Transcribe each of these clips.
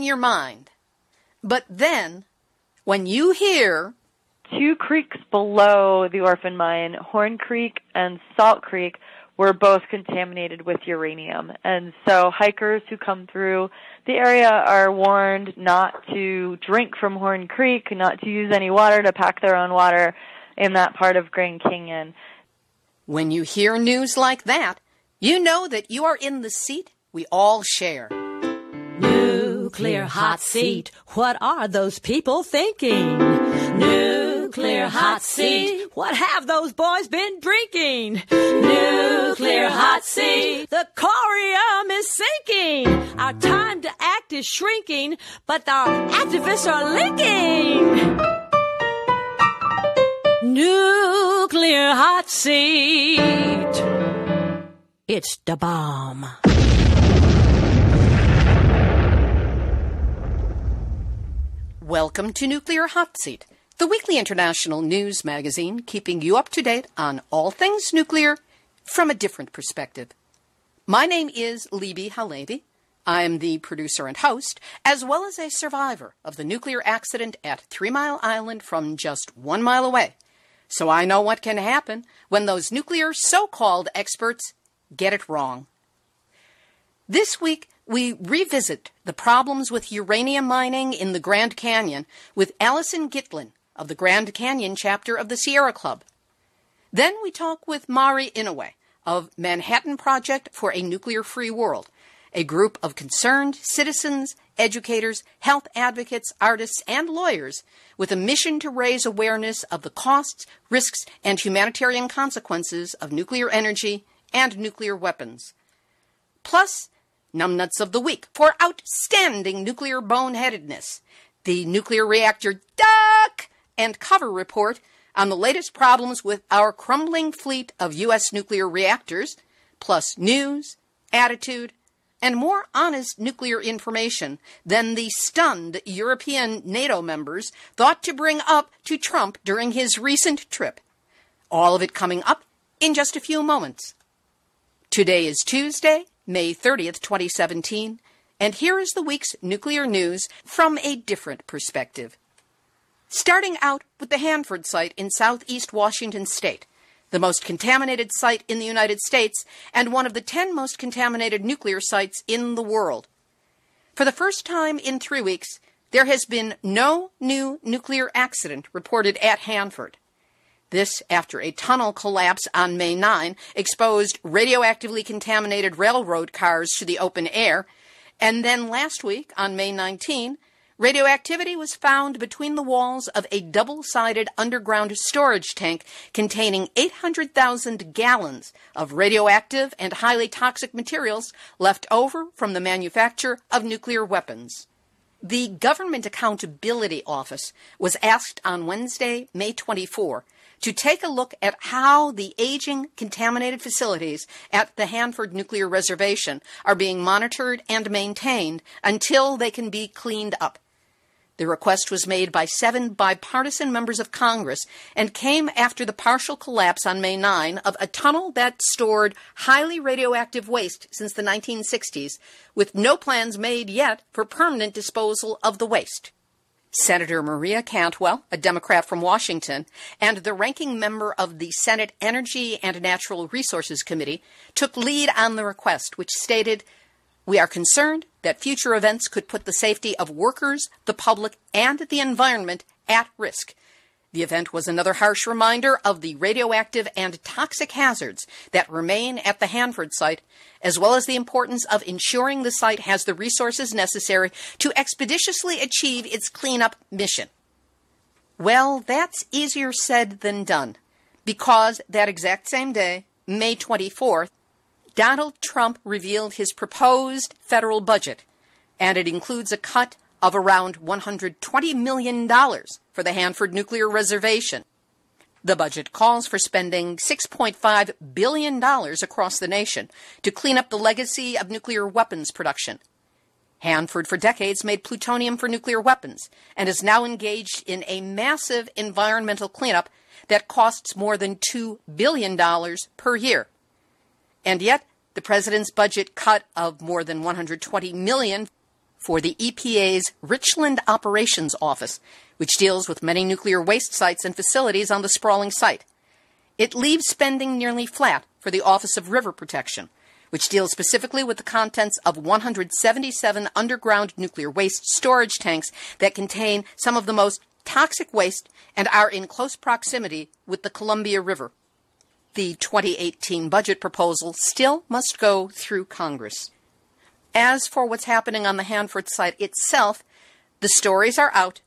your mind. But then, when you hear... 2 creeks below the orphan mine, Horn Creek and Salt Creek, were both contaminated with uranium. And so hikers who come through the area are warned not to drink from Horn Creek, not to use any water, to pack their own water in that part of Grand Canyon. When you hear news like that, you know that you are in the seat we all share. Nuclear hot seat, what are those people thinking? Nuclear hot seat, what have those boys been drinking? Nuclear hot seat, the corium is sinking. Our time to act is shrinking, but our activists are linking. Nuclear hot seat, it's the bomb. Welcome to Nuclear Hot Seat, the weekly international news magazine keeping you up to date on all things nuclear from a different perspective. My name is Libby Halevi. I am the producer and host, as well as a survivor of the nuclear accident at 3 Mile Island from just 1 mile away. So I know what can happen when those nuclear so-called experts get it wrong. This week, we revisit the problems with uranium mining in the Grand Canyon with Alicyn Gitlin of the Grand Canyon chapter of the Sierra Club. Then we talk with Mari Inoue of Manhattan Project for a Nuclear-Free World, a group of concerned citizens, educators, health advocates, artists, and lawyers with a mission to raise awareness of the costs, risks, and humanitarian consequences of nuclear energy and nuclear weapons. Plus, Numbnuts of the Week for outstanding nuclear boneheadedness, the nuclear reactor duck and cover report on the latest problems with our crumbling fleet of U.S. nuclear reactors, plus news, attitude, and more honest nuclear information than the stunned European NATO members thought to bring up to Trump during his recent trip. All of it coming up in just a few moments. Today is Tuesday, May 30th, 2017, and here is the week's nuclear news from a different perspective. Starting out with the Hanford site in southeast Washington state, the most contaminated site in the United States and one of the 10 most contaminated nuclear sites in the world. For the first time in 3 weeks, there has been no new nuclear accident reported at Hanford. This after a tunnel collapse on May 9 exposed radioactively contaminated railroad cars to the open air, and then last week, on May 19, radioactivity was found between the walls of a double-sided underground storage tank containing 800,000 gallons of radioactive and highly toxic materials left over from the manufacture of nuclear weapons. The Government Accountability Office was asked on Wednesday, May 24, to take a look at how the aging, contaminated facilities at the Hanford Nuclear Reservation are being monitored and maintained until they can be cleaned up. The request was made by 7 bipartisan members of Congress and came after the partial collapse on May 9 of a tunnel that stored highly radioactive waste since the 1960s, with no plans made yet for permanent disposal of the waste. Senator Maria Cantwell, a Democrat from Washington, and the ranking member of the Senate Energy and Natural Resources Committee took lead on the request, which stated, "We are concerned that future events could put the safety of workers, the public, and the environment at risk. The event was another harsh reminder of the radioactive and toxic hazards that remain at the Hanford site, as well as the importance of ensuring the site has the resources necessary to expeditiously achieve its cleanup mission." Well, that's easier said than done, because that exact same day, May 24th, Donald Trump revealed his proposed federal budget, and it includes a cut of around $120 million for the Hanford Nuclear Reservation. The budget calls for spending $6.5 billion across the nation to clean up the legacy of nuclear weapons production. Hanford for decades made plutonium for nuclear weapons and is now engaged in a massive environmental cleanup that costs more than $2 billion per year. And yet, the president's budget cut of more than $120 million for the EPA's Richland Operations Office, which deals with many nuclear waste sites and facilities on the sprawling site. It leaves spending nearly flat for the Office of River Protection, which deals specifically with the contents of 177 underground nuclear waste storage tanks that contain some of the most toxic waste and are in close proximity with the Columbia River. The 2018 budget proposal still must go through Congress. As for what's happening on the Hanford site itself, the stories are out,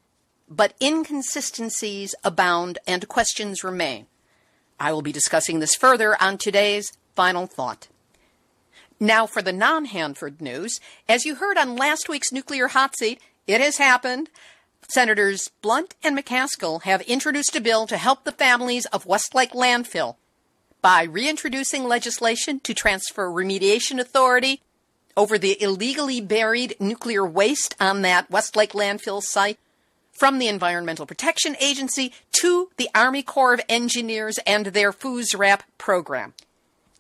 but inconsistencies abound and questions remain. I will be discussing this further on today's Final Thought. Now for the non-Hanford news. As you heard on last week's Nuclear Hot Seat, it has happened. Senators Blunt and McCaskill have introduced a bill to help the families of Westlake Landfill by reintroducing legislation to transfer remediation authority over the illegally buried nuclear waste on that Westlake landfill site from the Environmental Protection Agency to the Army Corps of Engineers and their FUSRAP program.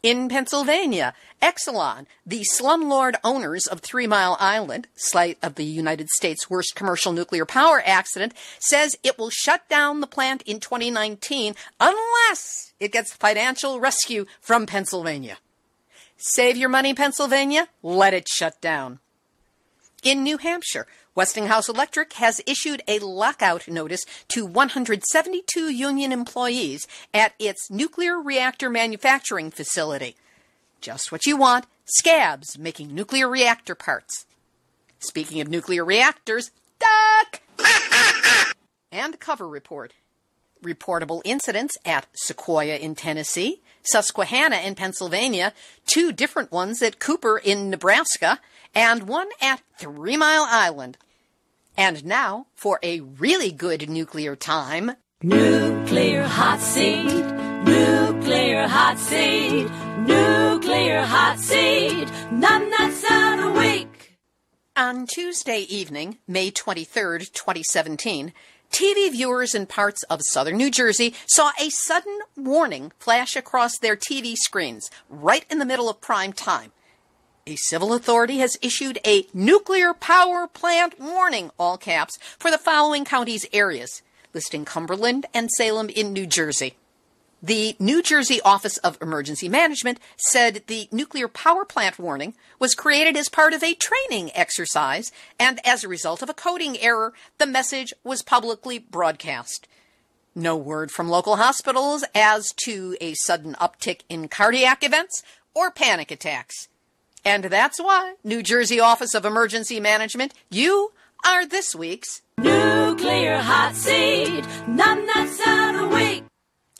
In Pennsylvania, Exelon, the slumlord owners of 3 Mile Island, site of the United States' worst commercial nuclear power accident, says it will shut down the plant in 2019 unless it gets financial rescue from Pennsylvania. Save your money, Pennsylvania. Let it shut down. In New Hampshire, Westinghouse Electric has issued a lockout notice to 172 union employees at its nuclear reactor manufacturing facility. Just what you want, scabs making nuclear reactor parts. Speaking of nuclear reactors, duck! And cover report. Reportable incidents at Sequoia in Tennessee, Susquehanna in Pennsylvania, 2 different ones at Cooper in Nebraska, and 1 at 3 Mile Island. And now, for a really good nuclear time... Nuclear hot seat, nuclear hot seat, nuclear hot seat, numbnuts out a week. On Tuesday evening, May 23rd, 2017, TV viewers in parts of southern New Jersey saw a sudden warning flash across their TV screens right in the middle of prime time. A civil authority has issued a nuclear power plant warning, all caps, for the following counties' areas, listing Cumberland and Salem in New Jersey. The New Jersey Office of Emergency Management said the nuclear power plant warning was created as part of a training exercise, and as a result of a coding error, the message was publicly broadcast. No word from local hospitals as to a sudden uptick in cardiac events or panic attacks. And that's why, New Jersey Office of Emergency Management, you are this week's Nuclear Hot Seat, numbnuts out a week.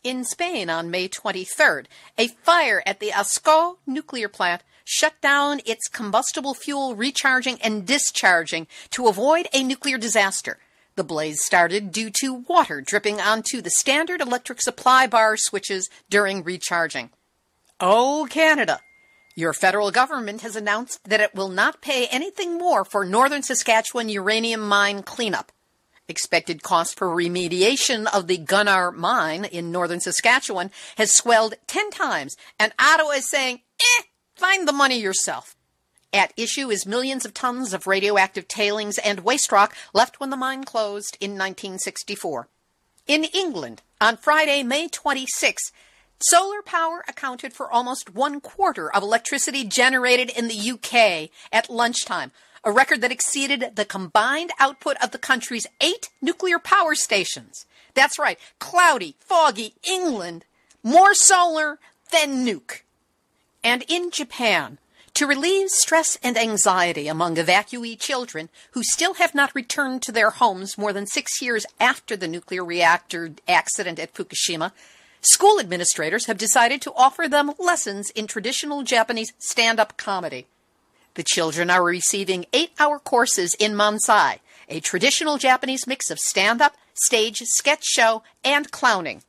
In Spain on May 23rd, a fire at the Ascó nuclear plant shut down its combustible fuel recharging and discharging to avoid a nuclear disaster. The blaze started due to water dripping onto the standard electric supply bar switches during recharging. Oh, Canada! Your federal government has announced that it will not pay anything more for northern Saskatchewan uranium mine cleanup. Expected cost for remediation of the Gunnar mine in northern Saskatchewan has swelled 10 times, and Ottawa is saying, find the money yourself. At issue is millions of tons of radioactive tailings and waste rock left when the mine closed in 1964. In England, on Friday, May 26, solar power accounted for almost 1/4 of electricity generated in the UK at lunchtime, a record that exceeded the combined output of the country's 8 nuclear power stations. That's right, cloudy, foggy England, more solar than nuke. And in Japan, to relieve stress and anxiety among evacuee children who still have not returned to their homes more than 6 years after the nuclear reactor accident at Fukushima, school administrators have decided to offer them lessons in traditional Japanese stand-up comedy. The children are receiving 8-hour courses in Mansai, a traditional Japanese mix of stand-up, stage, sketch show, and clowning.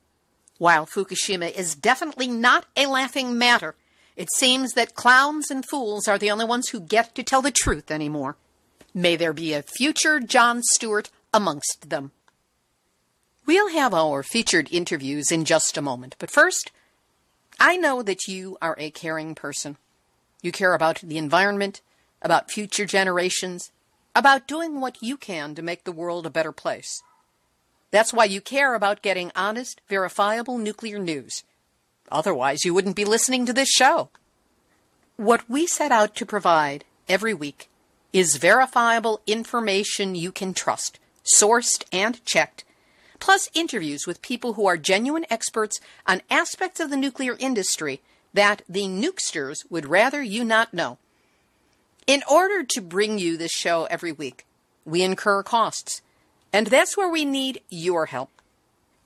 While Fukushima is definitely not a laughing matter, it seems that clowns and fools are the only ones who get to tell the truth anymore. May there be a future Jon Stewart amongst them. We'll have our featured interviews in just a moment, but first, I know that you are a caring person. You care about the environment, about future generations, about doing what you can to make the world a better place. That's why you care about getting honest, verifiable nuclear news. Otherwise, you wouldn't be listening to this show. What we set out to provide every week is verifiable information you can trust, sourced and checked, plus interviews with people who are genuine experts on aspects of the nuclear industry that the nukesters would rather you not know. In order to bring you this show every week, we incur costs, and that's where we need your help.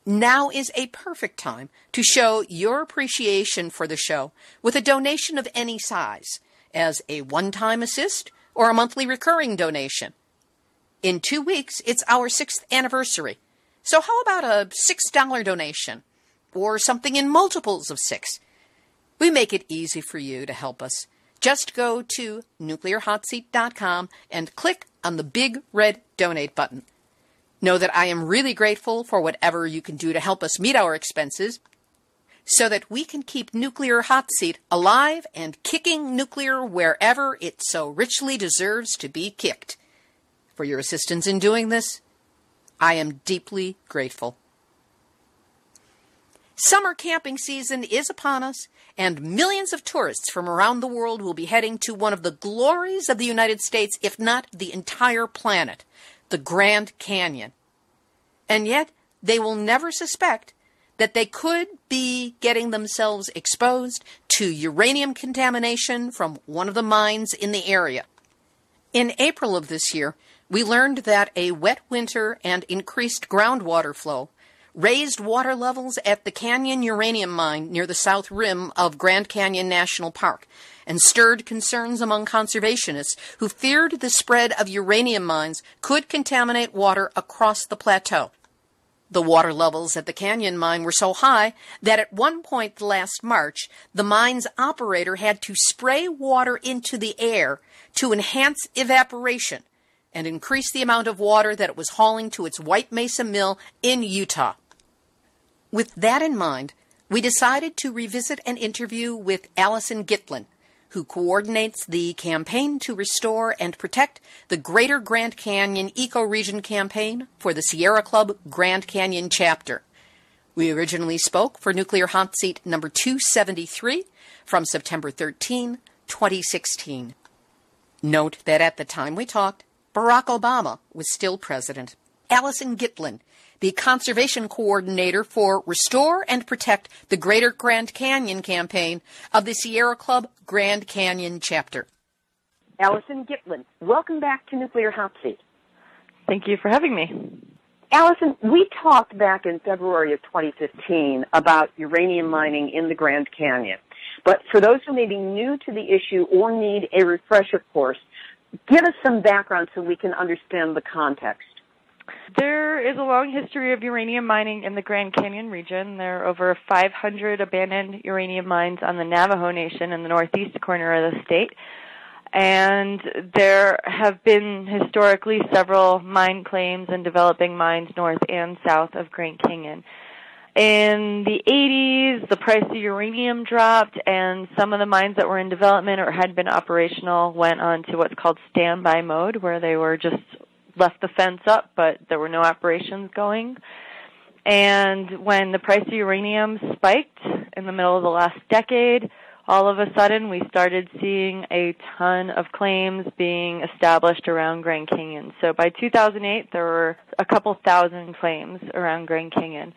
Now is a perfect time to show your appreciation for the show with a donation of any size, as a one-time assist or a monthly recurring donation. In 2 weeks, it's our 6th anniversary. So how about a $6 donation or something in multiples of 6? We make it easy for you to help us. Just go to nuclearhotseat.com and click on the big red donate button. Know that I am really grateful for whatever you can do to help us meet our expenses so that we can keep Nuclear Hot Seat alive and kicking nuclear wherever it so richly deserves to be kicked. For your assistance in doing this, I am deeply grateful. Summer camping season is upon us, and millions of tourists from around the world will be heading to one of the glories of the United States, if not the entire planet, the Grand Canyon. And yet, they will never suspect that they could be getting themselves exposed to uranium contamination from one of the mines in the area. In April of this year, we learned that a wet winter and increased groundwater flow raised water levels at the Canyon Uranium Mine near the south rim of Grand Canyon National Park and stirred concerns among conservationists who feared the spread of uranium mines could contaminate water across the plateau. The water levels at the Canyon Mine were so high that at one point last March, the mine's operator had to spray water into the air to enhance evaporation and increase the amount of water that it was hauling to its White Mesa mill in Utah. With that in mind, we decided to revisit an interview with Alicyn Gitlin, who coordinates the campaign to restore and protect the Greater Grand Canyon Ecoregion campaign for the Sierra Club Grand Canyon chapter. We originally spoke for Nuclear Hot Seat number 273 from September 13, 2016. Note that at the time we talked, Barack Obama was still president. Alicyn Gitlin, the conservation coordinator for Restore and Protect the Greater Grand Canyon campaign of the Sierra Club Grand Canyon chapter. Alicyn Gitlin, welcome back to Nuclear Hot Seat. Thank you for having me. Alicyn, we talked back in February of 2015 about uranium mining in the Grand Canyon. But for those who may be new to the issue or need a refresher course, give us some background so we can understand the context. There is a long history of uranium mining in the Grand Canyon region. There are over 500 abandoned uranium mines on the Navajo Nation in the northeast corner of the state. And there have been historically several mine claims and developing mines north and south of Grand Canyon. In the 80s, the price of uranium dropped, and some of the mines that were in development or had been operational went on to what's called standby mode, where they were just left the fence up, but there were no operations going. And when the price of uranium spiked in the middle of the last decade, all of a sudden we started seeing a ton of claims being established around Grand Canyon. So by 2008, there were a couple thousand claims around Grand Canyon.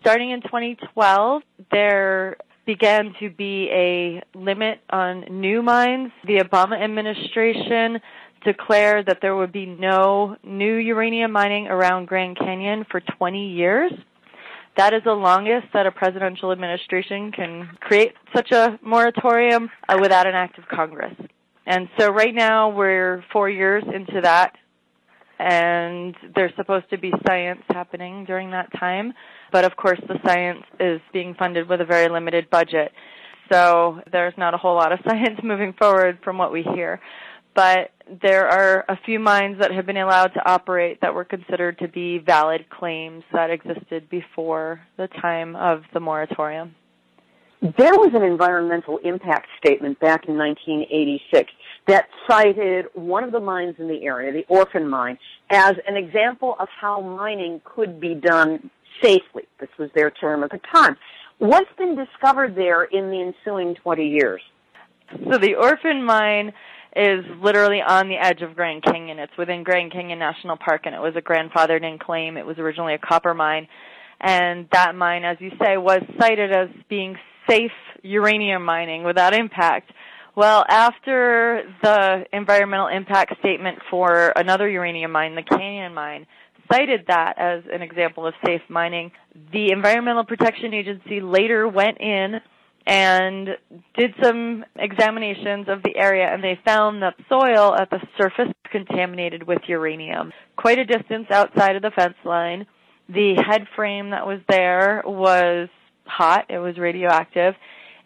Starting in 2012, there began to be a limit on new mines. The Obama administration declared that there would be no new uranium mining around Grand Canyon for 20 years. That is the longest that a presidential administration can create such a moratorium without an act of Congress. And so right now we're 4 years into that, and there's supposed to be science happening during that time. But of course the science is being funded with a very limited budget. So there's not a whole lot of science moving forward from what we hear. But there are a few mines that have been allowed to operate that were considered to be valid claims that existed before the time of the moratorium. There was an environmental impact statement back in 1986 that cited one of the mines in the area, the Orphan Mine, as an example of how mining could be done safely. This was their term at the time. What's been discovered there in the ensuing 20 years? So the Orphan Mine is literally on the edge of Grand Canyon. It's within Grand Canyon National Park, and it was a grandfathered in claim. It was originally a copper mine, and that mine, as you say, was cited as being safe uranium mining without impact. Well, after the environmental impact statement for another uranium mine, the Canyon Mine, cited that as an example of safe mining, the Environmental Protection Agency later went in and did some examinations of the area, and they found that soil at the surface was contaminated with uranium. Quite a distance outside of the fence line, the head frame that was there was hot, it was radioactive,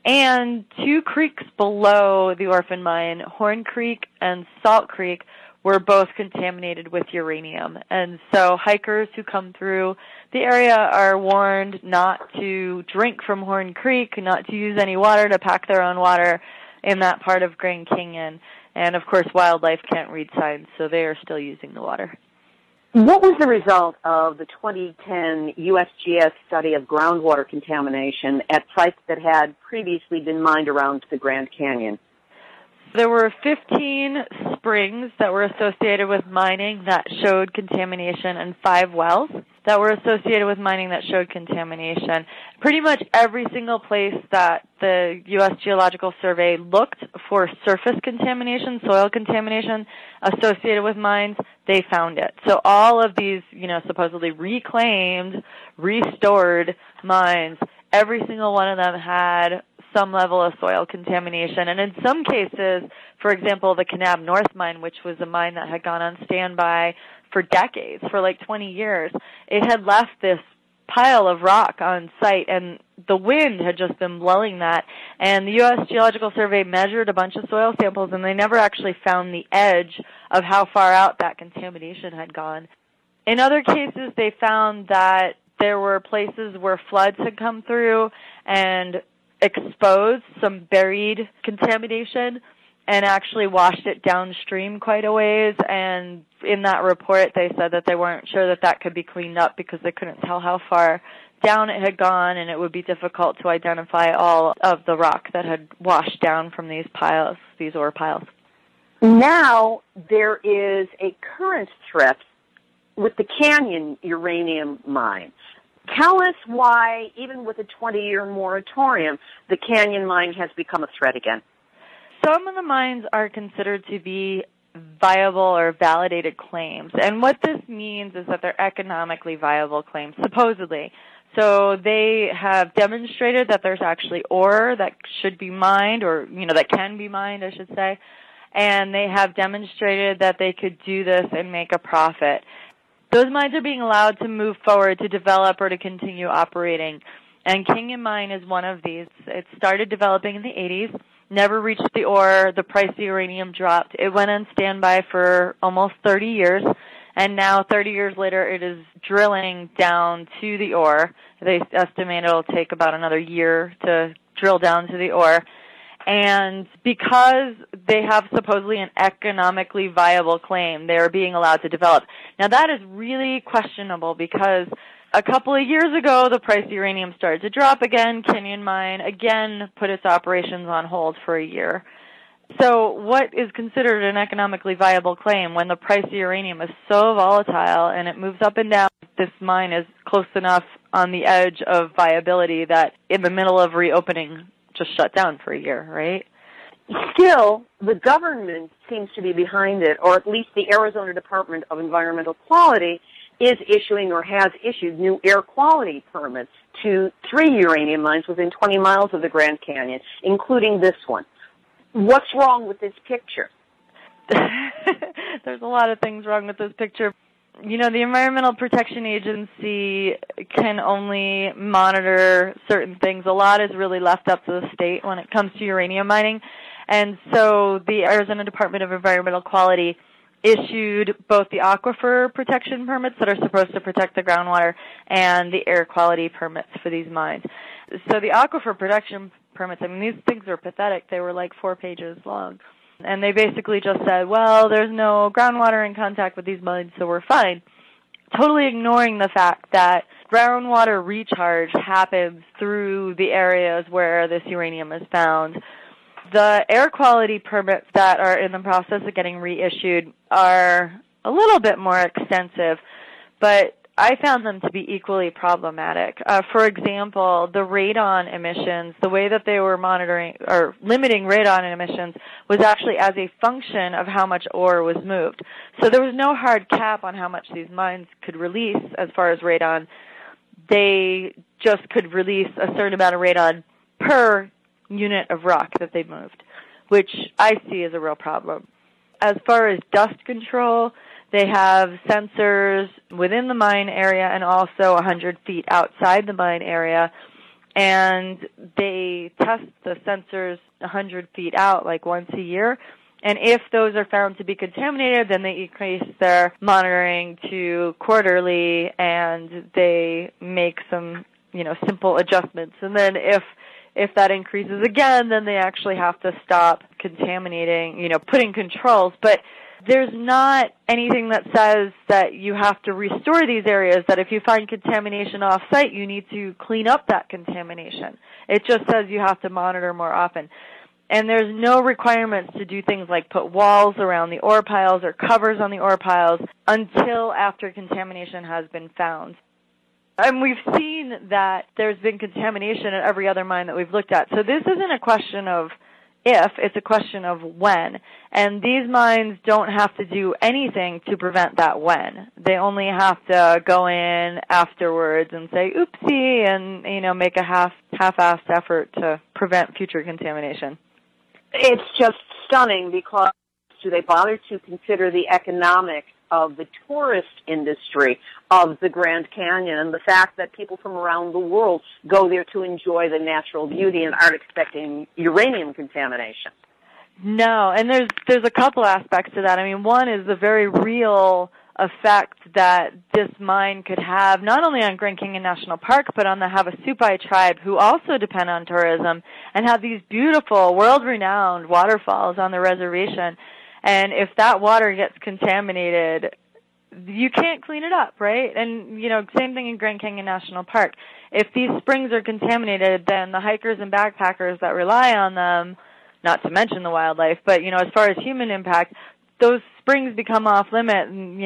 and 2 creeks below the Orphan Mine, Horn Creek and Salt Creek, were both contaminated with uranium. And so hikers who come through the area are warned not to drink from Horn Creek, not to use any water, to pack their own water in that part of Grand Canyon. And, of course, wildlife can't read signs, so they are still using the water. What was the result of the 2010 USGS study of groundwater contamination at sites that had previously been mined around the Grand Canyon? There were 15 springs that were associated with mining that showed contamination, and 5 wells that were associated with mining that showed contamination. Pretty much every single place that the U.S. Geological Survey looked for surface contamination, soil contamination associated with mines, they found it. So all of these, supposedly reclaimed, restored mines, every single one of them had some level of soil contamination. And in some cases, for example, the Kanab North mine, which was a mine that had gone on standby for decades, for like 20 years, it had left this pile of rock on site, and the wind had just been blowing that. And the U.S. Geological Survey measured a bunch of soil samples, and they never actually found the edge of how far out that contamination had gone. In other cases, they found that there were places where floods had come through and exposed some buried contamination and actually washed it downstream quite a ways. And in that report, they said that they weren't sure that could be cleaned up because they couldn't tell how far down it had gone, and it would be difficult to identify all of the rock that had washed down from these piles, these ore piles. Now there is a current threat with the Canyon uranium mine. Tell us why, even with a 20-year moratorium, the Canyon mine has become a threat again. Some of the mines are considered to be viable or validated claims. And what this means is that they're economically viable claims, supposedly. So they have demonstrated that there's actually ore that should be mined, or, that can be mined, I should say. And they have demonstrated that they could do this and make a profit. Those mines are being allowed to move forward, to develop, or to continue operating. And Canyon Mine is one of these. It started developing in the 80s, never reached the ore. The price of uranium dropped. It went on standby for almost 30 years. And now, 30 years later, it is drilling down to the ore. They estimate it'll take about another year to drill down to the ore. And because they have supposedly an economically viable claim, they are being allowed to develop. Now, that is really questionable because a couple of years ago, the price of uranium started to drop again. Canyon Mine, again, put its operations on hold for a year. So what is considered an economically viable claim when the price of uranium is so volatile and it moves up and down? This mine is close enough on the edge of viability that in the middle of reopening, just shut down for a year, right? Still, the government seems to be behind it, or at least the Arizona Department of Environmental Quality is issuing or has issued new air quality permits to 3 uranium mines within 20 miles of the Grand Canyon, including this one. What's wrong with this picture? There's a lot of things wrong with this picture. The Environmental Protection Agency can only monitor certain things. A lot is really left up to the state when it comes to uranium mining. And so the Arizona Department of Environmental Quality issued both the aquifer protection permits that are supposed to protect the groundwater and the air quality permits for these mines. So the aquifer protection permits, I mean, these things are pathetic. They were like 4 pages long. And they basically just said, well, there's no groundwater in contact with these mines, so we're fine. Totally ignoring the fact that groundwater recharge happens through the areas where this uranium is found. The air quality permits that are in the process of getting reissued are a little bit more extensive, but I found them to be equally problematic. For example, the radon emissions, the way that they were monitoring or limiting radon emissions was actually as a function of how much ore was moved. So there was no hard cap on how much these mines could release as far as radon. They just could release a certain amount of radon per unit of rock that they moved, which I see as a real problem. As far as dust control, they have sensors within the mine area and also 100 feet outside the mine area, and they test the sensors 100 feet out like once a year. And if those are found to be contaminated, then they increase their monitoring to quarterly, and they make some, simple adjustments. And then if that increases again, then they actually have to stop contaminating, putting controls. But there's not anything that says that you have to restore these areas, that if you find contamination off-site, you need to clean up that contamination. It just says you have to monitor more often. And there's no requirements to do things like put walls around the ore piles or covers on the ore piles until after contamination has been found. And we've seen that there's been contamination at every other mine that we've looked at. So this isn't a question of if, it's a question of when. And these mines don't have to do anything to prevent that when. They only have to go in afterwards and say, oopsie, and, make a half-assed effort to prevent future contamination. It's just stunning because do they bother to consider the economics of the tourist industry of the Grand Canyon and the fact that people from around the world go there to enjoy the natural beauty and aren't expecting uranium contamination? No, and there's a couple aspects to that. I mean, one is the very real effect that this mine could have, not only on Grand Canyon National Park, but on the Havasupai tribe, who also depend on tourism and have these beautiful, world-renowned waterfalls on the reservation. And if that water gets contaminated, you can't clean it up, right? And, same thing in Grand Canyon National Park. If these springs are contaminated, then the hikers and backpackers that rely on them, not to mention the wildlife, but, as far as human impact, those springs become off limit and,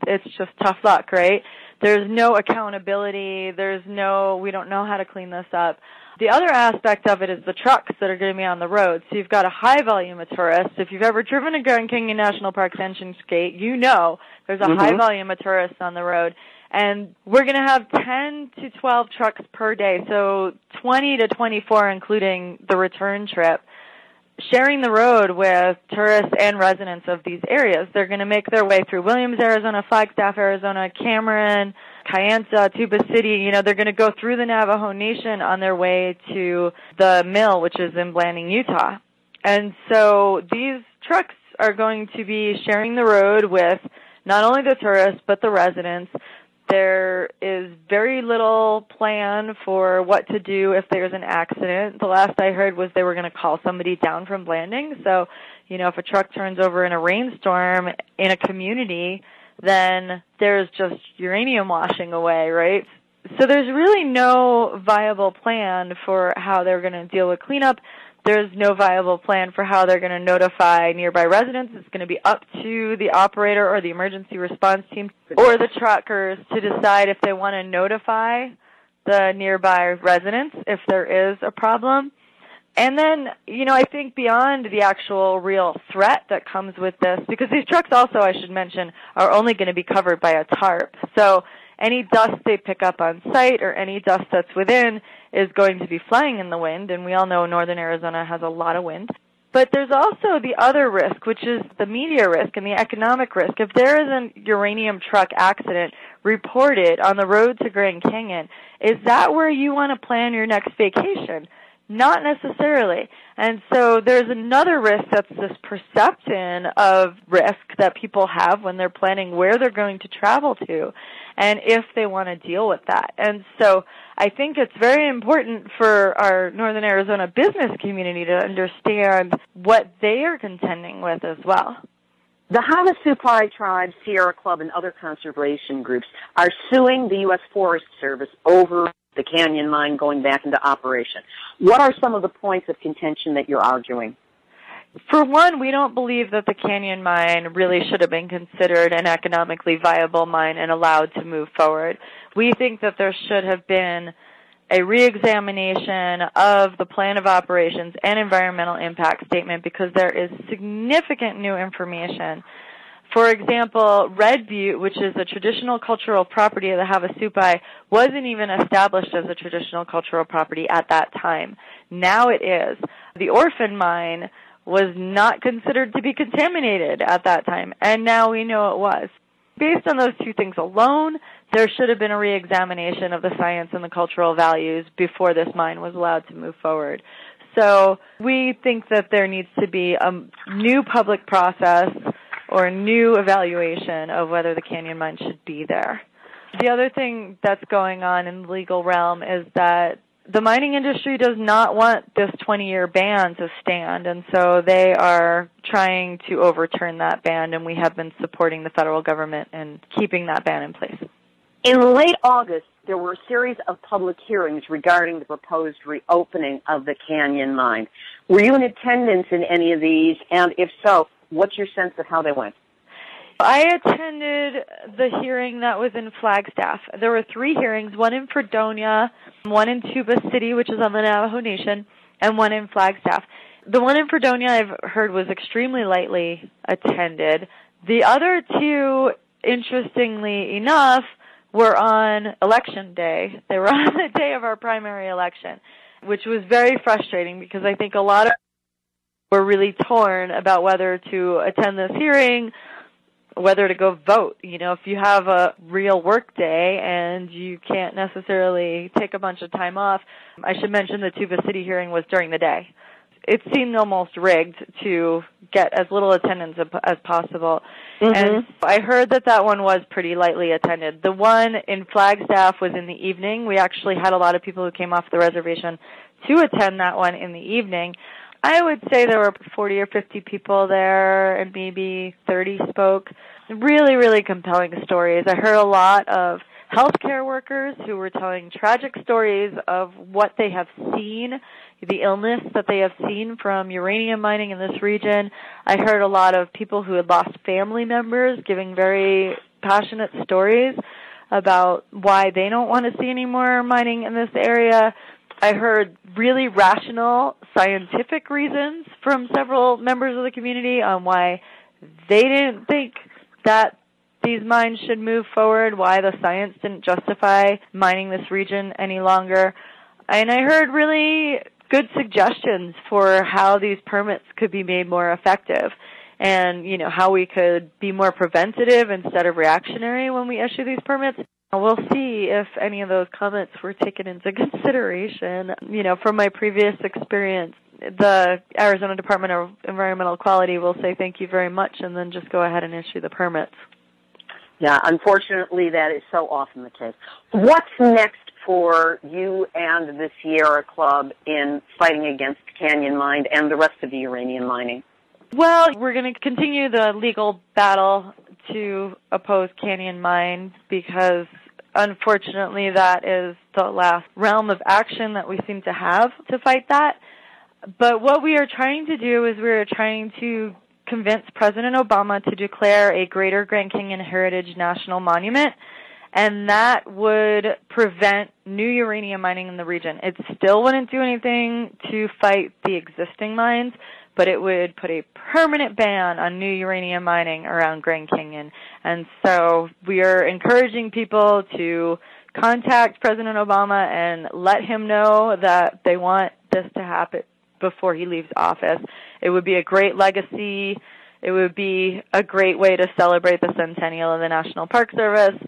it's just tough luck, right? There's no accountability. We don't know how to clean this up. The other aspect of it is the trucks that are going to be on the road. So you've got a high volume of tourists. If you've ever driven to Grand Canyon National Park's entrance gate, there's a high volume of tourists on the road. And we're going to have 10 to 12 trucks per day, so 20 to 24 including the return trip, sharing the road with tourists and residents of these areas. They're going to make their way through Williams, Arizona, Flagstaff, Arizona, Cameron, Kayenta, Tuba City. They're going to go through the Navajo Nation on their way to the mill, which is in Blanding, Utah. And so these trucks are going to be sharing the road with not only the tourists, but the residents. There is very little plan for what to do if there's an accident. The last I heard was they were going to call somebody down from Blanding. So, if a truck turns over in a rainstorm in a community, then there's just uranium washing away, right? So there's really no viable plan for how they're going to deal with cleanup. There's no viable plan for how they're going to notify nearby residents. It's going to be up to the operator or the emergency response team or the truckers to decide if they want to notify the nearby residents if there is a problem. And then, I think beyond the actual real threat that comes with this, because these trucks also, I should mention, are only going to be covered by a tarp. So any dust they pick up on site or any dust that's within is going to be flying in the wind, and we all know northern Arizona has a lot of wind. But there's also the other risk, which is the media risk and the economic risk. If there is a uranium truck accident reported on the road to Grand Canyon, is that where you want to plan your next vacation? Not necessarily. And so there's another risk that's this perception of risk that people have when they're planning where they're going to travel to and if they want to deal with that. And so I think it's very important for our Northern Arizona business community to understand what they are contending with as well. The Havasupai Tribe, Sierra Club, and other conservation groups are suing the U.S. Forest Service over the canyon mine going back into operation. What are some of the points of contention that you're arguing? For one, we don't believe that the canyon mine really should have been considered an economically viable mine and allowed to move forward. We think that there should have been a reexamination of the plan of operations and environmental impact statement because there is significant new information. For example, Red Butte, which is a traditional cultural property of the Havasupai, wasn't even established as a traditional cultural property at that time. Now it is. The Orphan Mine was not considered to be contaminated at that time, and now we know it was. Based on those two things alone, there should have been a reexamination of the science and the cultural values before this mine was allowed to move forward. So we think that there needs to be a new public process or a new evaluation of whether the canyon mine should be there. The other thing that's going on in the legal realm is that the mining industry does not want this 20-year ban to stand, and so they are trying to overturn that ban, and we have been supporting the federal government in keeping that ban in place. In late August, there were a series of public hearings regarding the proposed reopening of the canyon mine. Were you in attendance in any of these, and if so, what's your sense of how they went? I attended the hearing that was in Flagstaff. There were 3 hearings, one in Fredonia, one in Tuba City, which is on the Navajo Nation, and one in Flagstaff. The one in Fredonia I've heard was extremely lightly attended. The other 2, interestingly enough, were on Election Day. They were on the day of our primary election, which was very frustrating because I think a lot of people were really torn about whether to attend this hearing, whether to go vote. You know, if you have a real work day and you can't necessarily take a bunch of time off, I should mention the Tuba City hearing was during the day. It seemed almost rigged to get as little attendance as possible. Mm-hmm. And I heard that one was pretty lightly attended. The one in Flagstaff was in the evening. We actually had a lot of people who came off the reservation to attend that one in the evening. I would say there were 40 or 50 people there, and maybe 30 spoke. Really, really compelling stories. I heard a lot of healthcare workers who were telling tragic stories of what they have seen, the illness that they have seen from uranium mining in this region. I heard a lot of people who had lost family members giving very passionate stories about why they don't want to see any more mining in this area. I heard really rational scientific reasons from several members of the community on why they didn't think that these mines should move forward, why the science didn't justify mining this region any longer. And I heard really good suggestions for how these permits could be made more effective and, you know, how we could be more preventative instead of reactionary when we issue these permits. We'll see if any of those comments were taken into consideration. You know, from my previous experience, the Arizona Department of Environmental Quality will say thank you very much and then just go ahead and issue the permits. Yeah, unfortunately, that is so often the case. What's next for you and the Sierra Club in fighting against canyon mine and the rest of the uranium mining? Well, we're going to continue the legal battle to oppose canyon mine because, unfortunately, that is the last realm of action that we seem to have to fight that. But what we are trying to do is we are trying to convince President Obama to declare a Greater Grand Canyon Heritage National Monument, and that would prevent new uranium mining in the region. It still wouldn't do anything to fight the existing mines, but it would put a permanent ban on new uranium mining around Grand Canyon. And so we are encouraging people to contact President Obama and let him know that they want this to happen before he leaves office. It would be a great legacy. It would be a great way to celebrate the centennial of the National Park Service.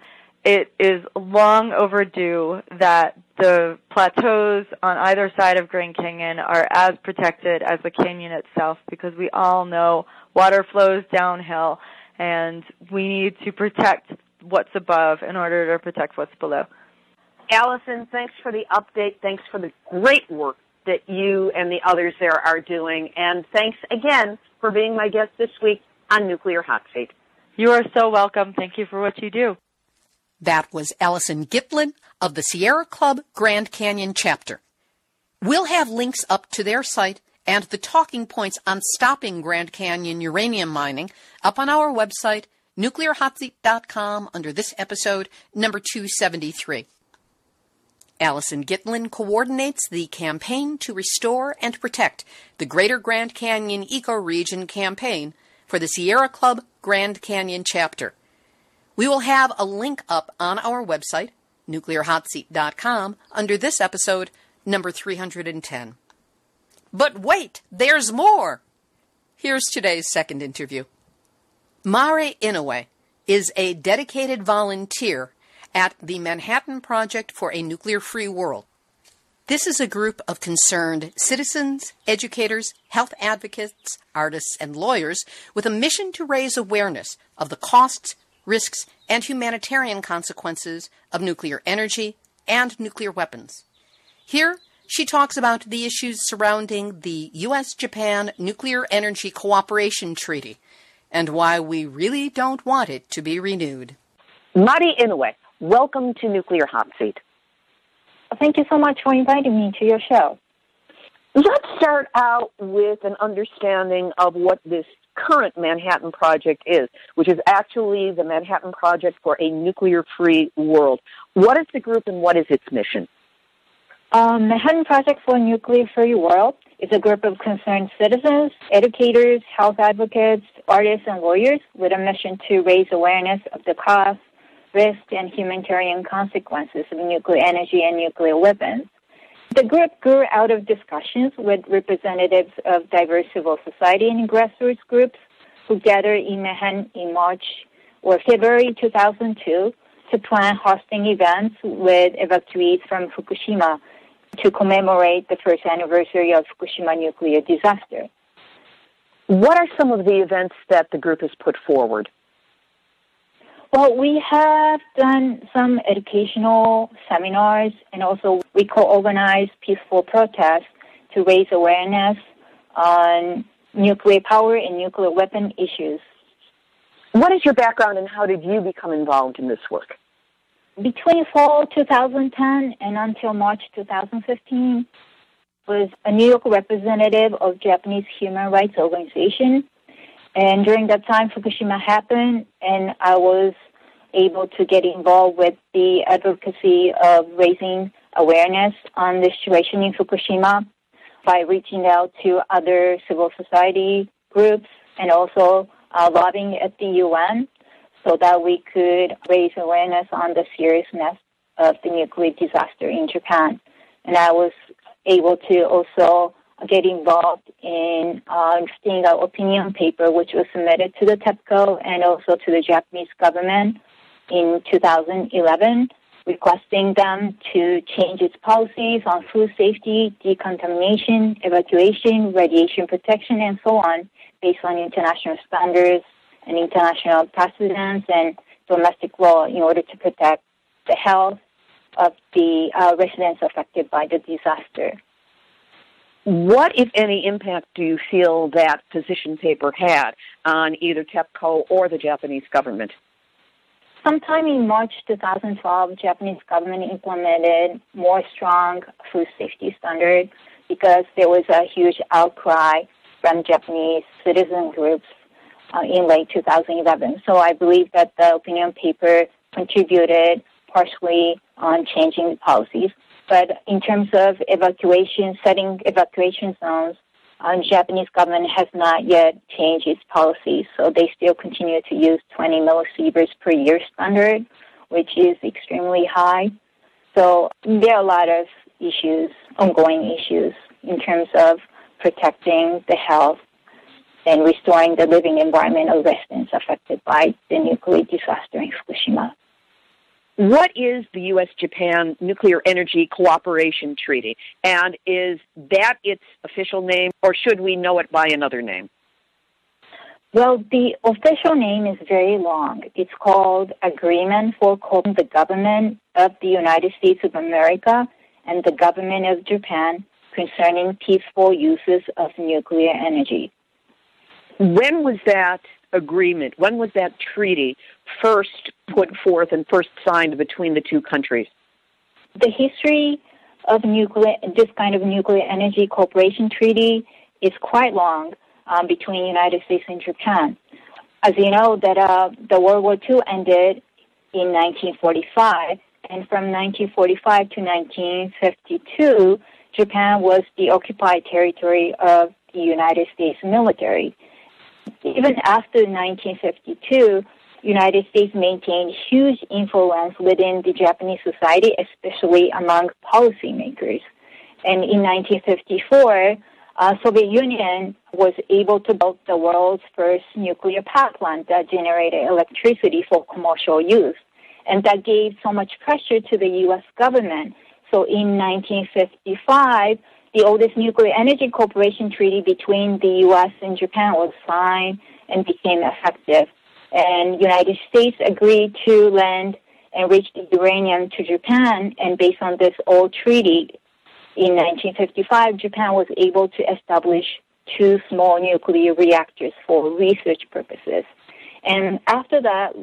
It is long overdue that the plateaus on either side of Grand Canyon are as protected as the canyon itself, because we all know water flows downhill, and we need to protect what's above in order to protect what's below. Alicyn, thanks for the update. Thanks for the great work that you and the others there are doing. And thanks again for being my guest this week on Nuclear Hot Seat. You are so welcome. Thank you for what you do. That was Alicyn Gitlin of the Sierra Club Grand Canyon chapter. We'll have links up to their site and the talking points on stopping Grand Canyon uranium mining up on our website, nuclearhotseat.com, under this episode, number 273. Alicyn Gitlin coordinates the campaign to restore and protect the Greater Grand Canyon Ecoregion campaign for the Sierra Club Grand Canyon chapter. We will have a link up on our website, nuclearhotseat.com, under this episode, number 310. But wait, there's more! Here's today's second interview. Mari Inoue is a dedicated volunteer at the Manhattan Project for a Nuclear-Free World. This is a group of concerned citizens, educators, health advocates, artists, and lawyers with a mission to raise awareness of the costs, risks, and humanitarian consequences of nuclear energy and nuclear weapons. Here, she talks about the issues surrounding the U.S.-Japan Nuclear Energy Cooperation Treaty and why we really don't want it to be renewed. Mari Inoue, welcome to Nuclear Hot Seat. Thank you so much for inviting me to your show. Let's start out with an understanding of what this current Manhattan Project is, which is actually the Manhattan Project for a Nuclear-Free World. What is the group and what is its mission? Manhattan Project for a Nuclear-Free World is a group of concerned citizens, educators, health advocates, artists, and lawyers with a mission to raise awareness of the costs, risks, and humanitarian consequences of nuclear energy and nuclear weapons. The group grew out of discussions with representatives of diverse civil society and grassroots groups who gathered in Manhattan in March or February 2002 to plan hosting events with evacuees from Fukushima to commemorate the first anniversary of Fukushima nuclear disaster. What are some of the events that the group has put forward? Well, we have done some educational seminars, and also we co-organize peaceful protests to raise awareness on nuclear power and nuclear weapon issues. What is your background and how did you become involved in this work? Between fall 2010 and until March 2015, was a New York representative of Japanese human rights organization. And during that time, Fukushima happened, and I was able to get involved with the advocacy of raising awareness on the situation in Fukushima by reaching out to other civil society groups and also lobbying at the UN so that we could raise awareness on the seriousness of the nuclear disaster in Japan. And I was able to also get involved in drafting an opinion paper which was submitted to the TEPCO and also to the Japanese government in 2011, requesting them to change its policies on food safety, decontamination, evacuation, radiation protection, and so on, based on international standards and international precedents and domestic law in order to protect the health of the residents affected by the disaster. What, if any, impact do you feel that position paper had on either TEPCO or the Japanese government? Sometime in March 2012, the Japanese government implemented more strong food safety standards because there was a huge outcry from Japanese citizen groups in late 2011. So I believe that the opinion paper contributed partially on changing the policies. But in terms of evacuation, setting evacuation zones, the Japanese government has not yet changed its policies, so they still continue to use 20 millisieverts per year standard, which is extremely high. So there are a lot of issues, ongoing issues, in terms of protecting the health and restoring the living environment of residents affected by the nuclear disaster in Fukushima. What is the U.S.-Japan Nuclear Energy Cooperation Treaty? And is that its official name, or should we know it by another name? Well, the official name is very long. It's called Agreement for the Government of the United States of America and the Government of Japan concerning peaceful uses of nuclear energy. When was that agreement, when was that treaty first put forth and first signed between the two countries? The history of this kind of nuclear energy cooperation treaty is quite long between the United States and Japan. As you know, that the World War II ended in 1945, and from 1945 to 1952, Japan was the occupied territory of the United States military. Even after 1952, United States maintained huge influence within the Japanese society, especially among policymakers. And in 1954, Soviet Union was able to build the world's first nuclear power plant that generated electricity for commercial use. And that gave so much pressure to the U.S. government. So in 1955, the oldest nuclear energy cooperation treaty between the U.S. and Japan was signed and became effective. And United States agreed to lend enriched uranium to Japan, and based on this old treaty, in 1955, Japan was able to establish 2 small nuclear reactors for research purposes. And after that,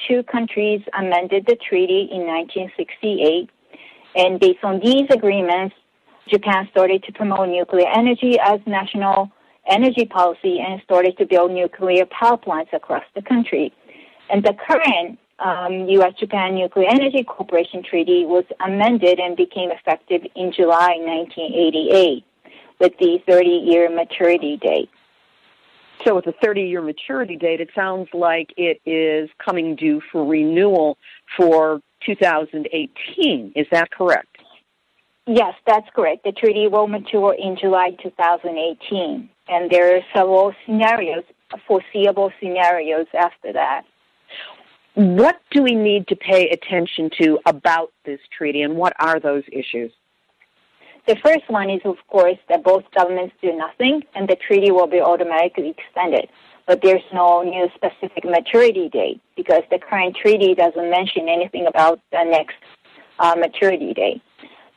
2 countries amended the treaty in 1968, and based on these agreements, Japan started to promote nuclear energy as national energy policy and started to build nuclear power plants across the country. And the current U.S.-Japan Nuclear Energy Cooperation Treaty was amended and became effective in July 1988 with the 30-year maturity date. So with a 30-year maturity date, it sounds like it is coming due for renewal for 2018. Is that correct? Yes, that's correct. The treaty will mature in July 2018, and there are several scenarios, foreseeable scenarios after that. What do we need to pay attention to about this treaty, and what are those issues? The first one is, of course, that both governments do nothing, and the treaty will be automatically extended. But there's no new specific maturity date, because the current treaty doesn't mention anything about the next maturity date.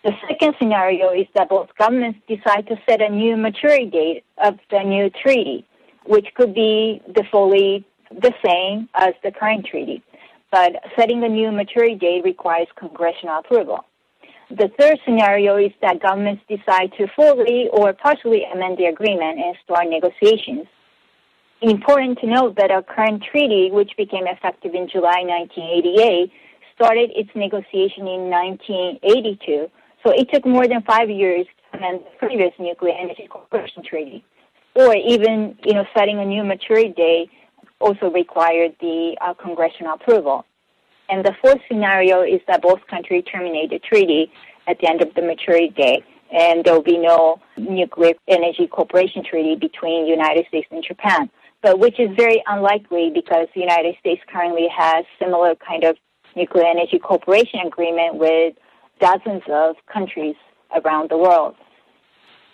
The second scenario is that both governments decide to set a new maturity date of the new treaty, which could be fully the same as the current treaty. But setting a new maturity date requires congressional approval. The third scenario is that governments decide to fully or partially amend the agreement and start negotiations. Important to note that our current treaty, which became effective in July 1988, started its negotiation in 1982. So it took more than 5 years to amend the previous Nuclear Energy Cooperation Treaty. Or even, setting a new maturity date also required the congressional approval. And the fourth scenario is that both countries terminate the treaty at the end of the maturity date, and there will be no Nuclear Energy Cooperation Treaty between the United States and Japan, but which is very unlikely because the United States currently has similar kind of nuclear energy cooperation agreement with dozens of countries around the world.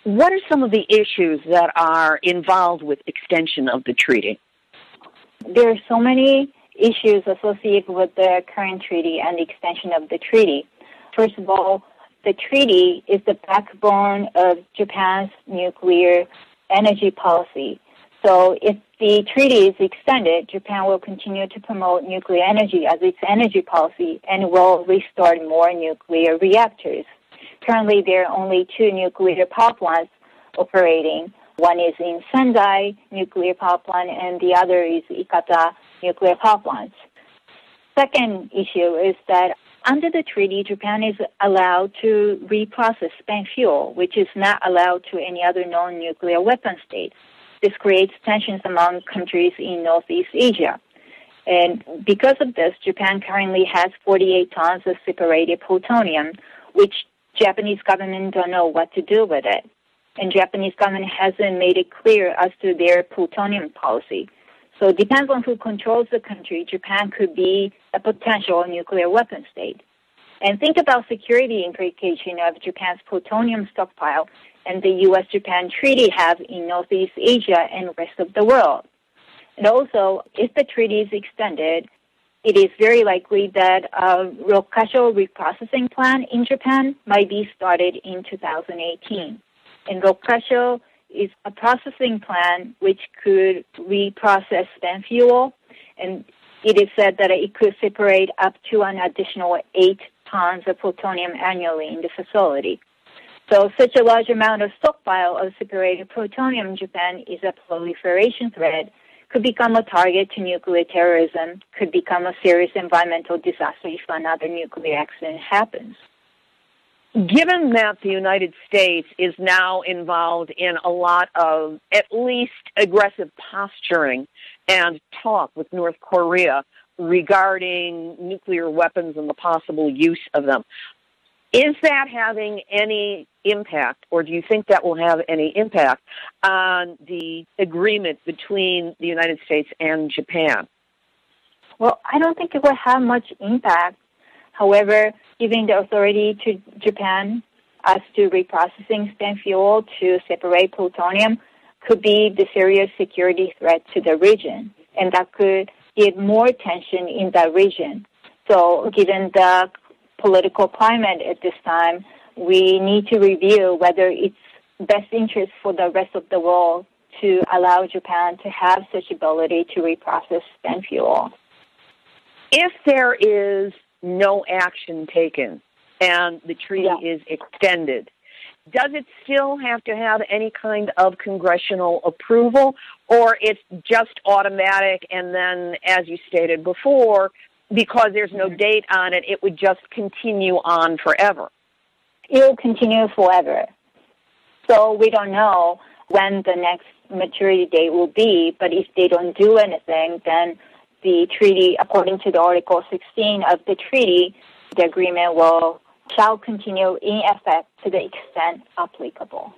What are some of the issues that are involved with extension of the treaty? There are so many issues associated with the current treaty and the extension of the treaty. First of all, the treaty is the backbone of Japan's nuclear energy policy. So if the treaty is extended, Japan will continue to promote nuclear energy as its energy policy and will restart more nuclear reactors. Currently, there are only 2 nuclear power plants operating. One is in Sendai Nuclear Power Plant, and the other is Ikata Nuclear Power Plant. Second issue is that under the treaty, Japan is allowed to reprocess spent fuel, which is not allowed to any other non-nuclear weapon state. This creates tensions among countries in Northeast Asia. And because of this, Japan currently has 48 tons of separated plutonium, which Japanese government don't know what to do with it. And Japanese government hasn't made it clear as to their plutonium policy. So it depends on who controls the country. Japan could be a potential nuclear weapon state. And think about security implication of Japan's plutonium stockpile and the U.S.-Japan treaty have in Northeast Asia and rest of the world. And also, if the treaty is extended, it is very likely that a Rokasho reprocessing plant in Japan might be started in 2018. And Rokasho is a processing plant which could reprocess spent fuel, and it is said that it could separate up to an additional 8 tons of plutonium annually in the facility. So such a large amount of stockpile of separated plutonium in Japan is a proliferation threat, could become a target to nuclear terrorism, could become a serious environmental disaster if another nuclear accident happens. Given that the United States is now involved in a lot of at least aggressive posturing and talk with North Korea regarding nuclear weapons and the possible use of them, is that having any impact, or do you think that will have any impact on the agreement between the United States and Japan? Well, I don't think it will have much impact. However, giving the authority to Japan as to reprocessing spent fuel to separate plutonium could be the serious security threat to the region, and that could give more tension in that region. So given the political climate at this time, we need to review whether it's best interest for the rest of the world to allow Japan to have such ability to reprocess spent fuel. If there is no action taken and the treaty is extended, does it still have to have any kind of congressional approval, or it's just automatic and then, as you stated before, because there's no date on it, it would just continue on forever? It will continue forever. So we don't know when the next maturity date will be, but if they don't do anything, then the treaty, according to the Article 16 of the treaty, the agreement shall continue in effect to the extent applicable.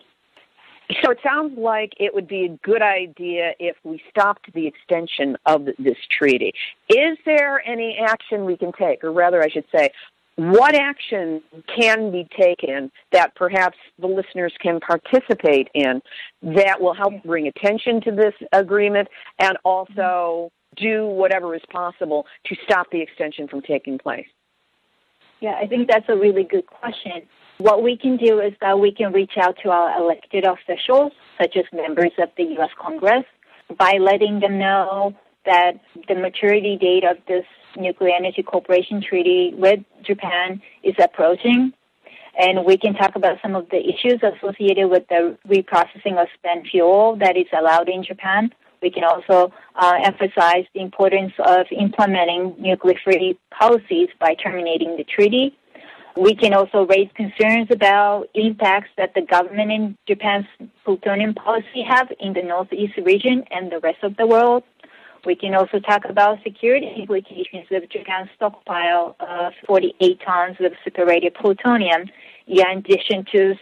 So it sounds like it would be a good idea if we stopped the extension of this treaty. Is there any action we can take, or rather I should say, what action can be taken that perhaps the listeners can participate in that will help bring attention to this agreement and also do whatever is possible to stop the extension from taking place? Yeah, I think that's a really good question. What we can do is that we can reach out to our elected officials, such as members of the U.S. Congress, by letting them know that the maturity date of this Nuclear Energy Cooperation Treaty with Japan is approaching. And we can talk about some of the issues associated with the reprocessing of spent fuel that is allowed in Japan. We can also emphasize the importance of implementing nuclear-free policies by terminating the treaty. We can also raise concerns about impacts that the government in Japan's plutonium policy have in the Northeast region and the rest of the world. We can also talk about security implications of Japan's stockpile of 48 tons of separated plutonium, in addition to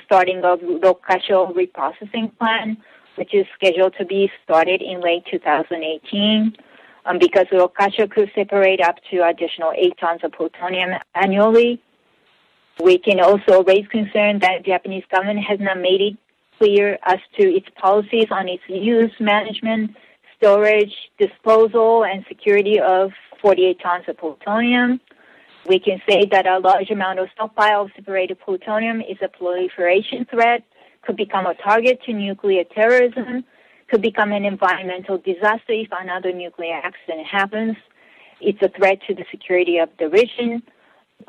starting of Rokasho reprocessing plant, which is scheduled to be started in late 2018. Because Rokasho could separate up to additional 8 tons of plutonium annually. We can also raise concern that the Japanese government has not made it clear as to its policies on its use, management, storage, disposal, and security of 48 tons of plutonium. We can say that a large amount of stockpile of separated plutonium is a proliferation threat, could become a target to nuclear terrorism, could become an environmental disaster if another nuclear accident happens. It's a threat to the security of the region.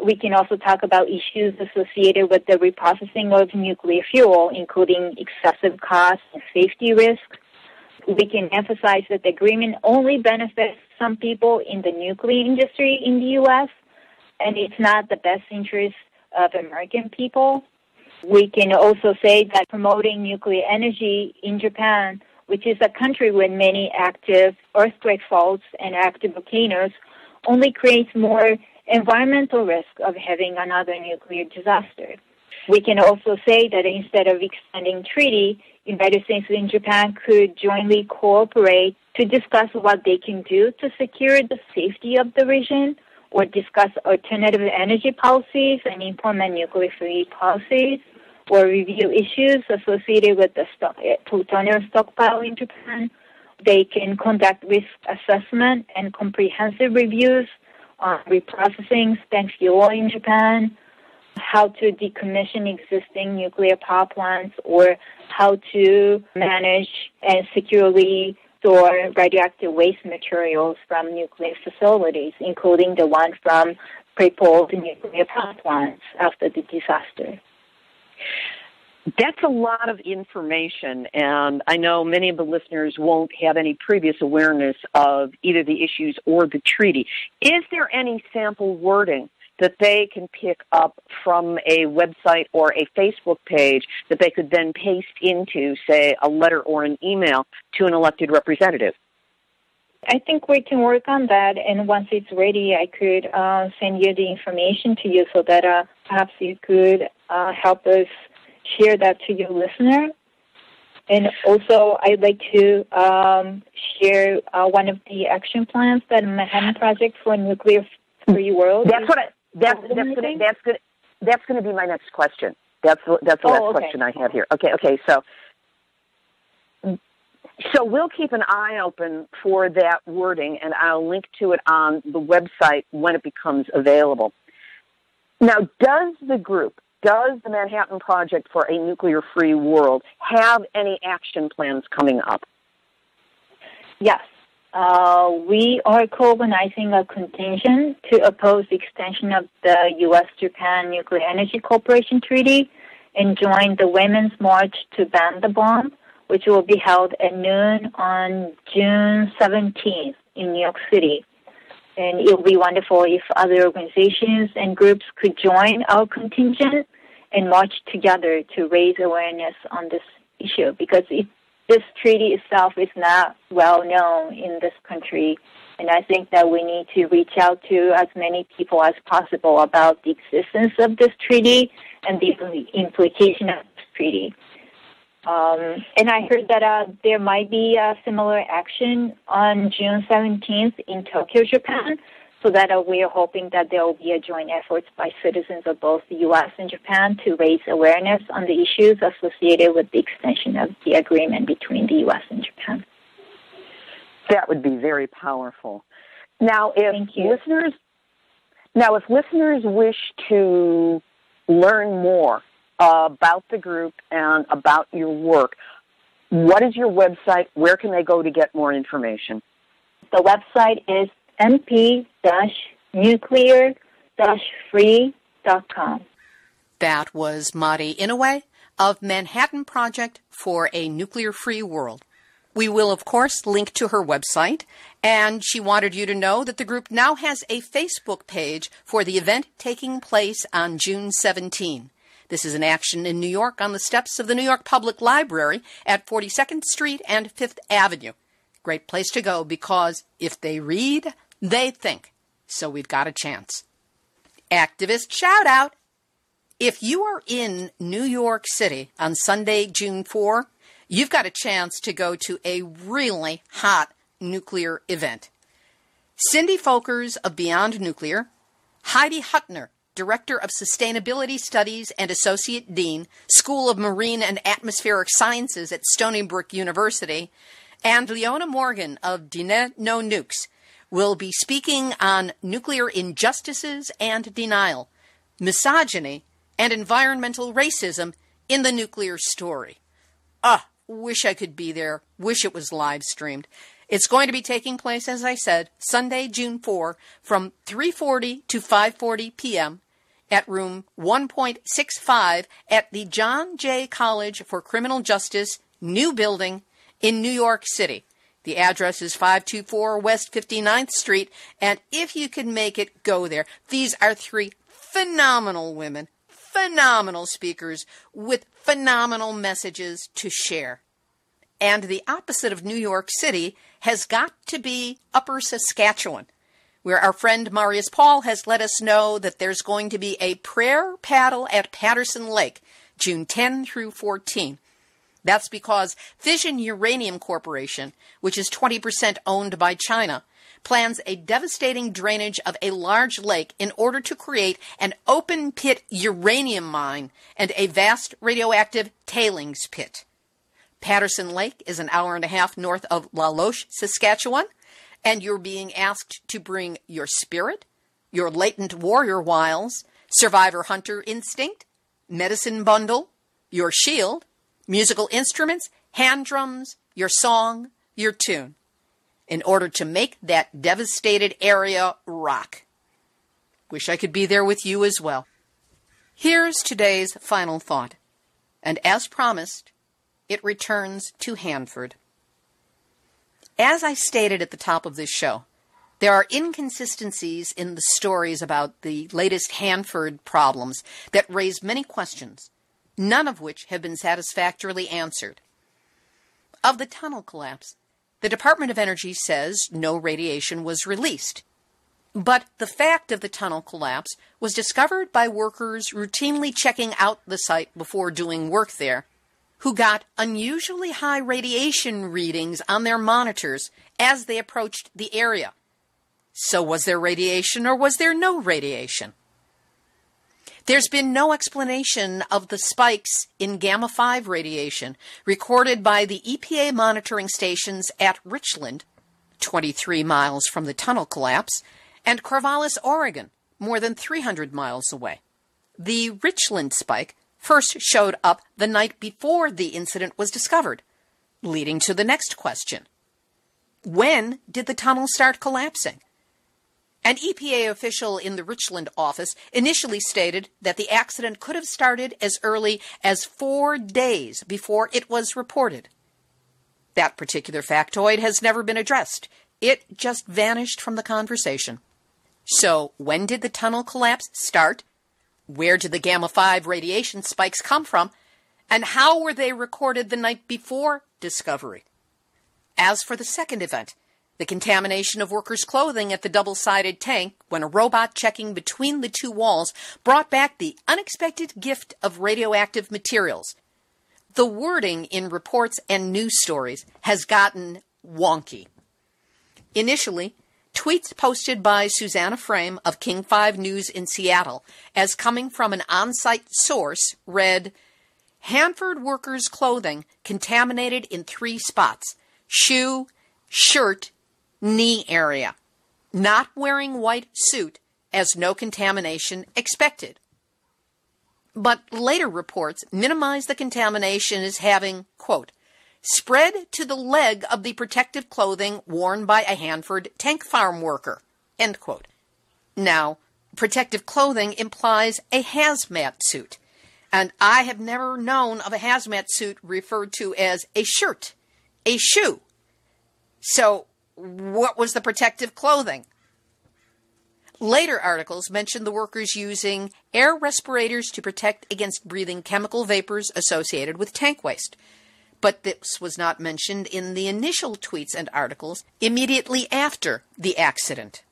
We can also talk about issues associated with the reprocessing of nuclear fuel, including excessive costs and safety risks. We can emphasize that the agreement only benefits some people in the nuclear industry in the U.S., and it's not the best interest of American people. We can also say that promoting nuclear energy in Japan, which is a country with many active earthquake faults and active volcanoes, only creates more environmental risk of having another nuclear disaster. We can also say that instead of extending treaty, United States and Japan could jointly cooperate to discuss what they can do to secure the safety of the region, or discuss alternative energy policies and implement nuclear-free policies, or review issues associated with the plutonium stockpile in Japan. They can conduct risk assessment and comprehensive reviews on reprocessing spent fuel in Japan, how to decommission existing nuclear power plants, or how to manage and securely store radioactive waste materials from nuclear facilities, including the one from crippled nuclear power plants after the disaster. That's a lot of information, and I know many of the listeners won't have any previous awareness of either the issues or the treaty. Is there any sample wording that they can pick up from a website or a Facebook page that they could then paste into, say, a letter or an email to an elected representative? I think we can work on that, and once it's ready, I could send you the information to you so that perhaps you could help us share that to your listener. And also, I'd like to share one of the action plans that Manhattan Project for a Nuclear-Free World. That's going to be my next question. That's the last question I have here. Okay. So we'll keep an eye open for that wording, and I'll link to it on the website when it becomes available. Now, does the Manhattan Project for a Nuclear-Free World have any action plans coming up? Yes. We are co-organizing a contingent to oppose the extension of the U.S.-Japan Nuclear Energy Cooperation Treaty and join the Women's March to Ban the Bomb, which will be held at noon on June 17th in New York City. And it would be wonderful if other organizations and groups could join our contingent and march together to raise awareness on this issue, because this treaty itself is not well known in this country. And I think that we need to reach out to as many people as possible about the existence of this treaty and the implication of this treaty. And I heard that there might be a similar action on June 17th in Tokyo, Japan, so that we are hoping that there will be a joint effort by citizens of both the U.S. and Japan to raise awareness on the issues associated with the extension of the agreement between the U.S. and Japan. That would be very powerful. Now, if listeners wish to learn more about the group and about your work, what is your website? Where can they go to get more information? The website is np-nuclear-free.com. That was Mari Inoue of Manhattan Project for a Nuclear-Free World. We will, of course, link to her website, and she wanted you to know that the group now has a Facebook page for the event taking place on June 17. This is an action in New York on the steps of the New York Public Library at 42nd Street and 5th Avenue. Great place to go because if they read, they think. So we've got a chance. Activist shout out. If you are in New York City on Sunday, June 4, you've got a chance to go to a really hot nuclear event. Cindy Folkers of Beyond Nuclear, Heidi Huttner, Director of Sustainability Studies and Associate Dean, School of Marine and Atmospheric Sciences at Stony Brook University, and Leona Morgan of Dine No Nukes will be speaking on nuclear injustices and denial, misogyny, and environmental racism in the nuclear story. Wish I could be there. Wish it was live streamed. It's going to be taking place, as I said, Sunday, June 4, from 3:40 to 5:40 p.m. at room 1.65 at the John Jay College for Criminal Justice, new building in New York City. The address is 524 West 59th Street, and if you can make it, go there. These are three phenomenal women, phenomenal speakers with phenomenal messages to share. And the opposite of New York City has got to be Upper Saskatchewan, where our friend Marius Paul has let us know that there's going to be a prayer paddle at Patterson Lake, June 10 through 14. That's because Fission Uranium Corporation, which is 20% owned by China, plans a devastating drainage of a large lake in order to create an open-pit uranium mine and a vast radioactive tailings pit. Patterson Lake is an hour and a half north of La Loche, Saskatchewan, and you're being asked to bring your spirit, your latent warrior wiles, survivor-hunter instinct, medicine bundle, your shield, musical instruments, hand drums, your song, your tune, in order to make that devastated area rock. Wish I could be there with you as well. Here's today's final thought, and as promised, it returns to Hanford. As I stated at the top of this show, there are inconsistencies in the stories about the latest Hanford problems that raise many questions, none of which have been satisfactorily answered. Of the tunnel collapse, the Department of Energy says no radiation was released. But the fact of the tunnel collapse was discovered by workers routinely checking out the site before doing work there, who got unusually high radiation readings on their monitors as they approached the area. So was there radiation or was there no radiation? There's been no explanation of the spikes in gamma-5 radiation recorded by the EPA monitoring stations at Richland, 23 miles from the tunnel collapse, and Corvallis, Oregon, more than 300 miles away. The Richland spike first showed up the night before the incident was discovered, leading to the next question. When did the tunnel start collapsing? An EPA official in the Richland office initially stated that the accident could have started as early as 4 days before it was reported. That particular factoid has never been addressed. It just vanished from the conversation. So, when did the tunnel collapse start? Where did the gamma-5 radiation spikes come from? And how were they recorded the night before discovery? As for the second event, the contamination of workers' clothing at the double-sided tank when a robot checking between the two walls brought back the unexpected gift of radioactive materials. The wording in reports and news stories has gotten wonky. Initially, tweets posted by Susanna Frame of King 5 News in Seattle as coming from an on-site source read, Hanford workers' clothing contaminated in 3 spots: shoe, shirt, knee area. Not wearing white suit, as no contamination expected. But later reports minimize the contamination as having, quote, spread to the leg of the protective clothing worn by a Hanford tank farm worker, end quote. Now, protective clothing implies a hazmat suit, and I have never known of a hazmat suit referred to as a shirt, a shoe. So, what was the protective clothing? Later articles mentioned the workers using air respirators to protect against breathing chemical vapors associated with tank waste. But this was not mentioned in the initial tweets and articles immediately after the accident.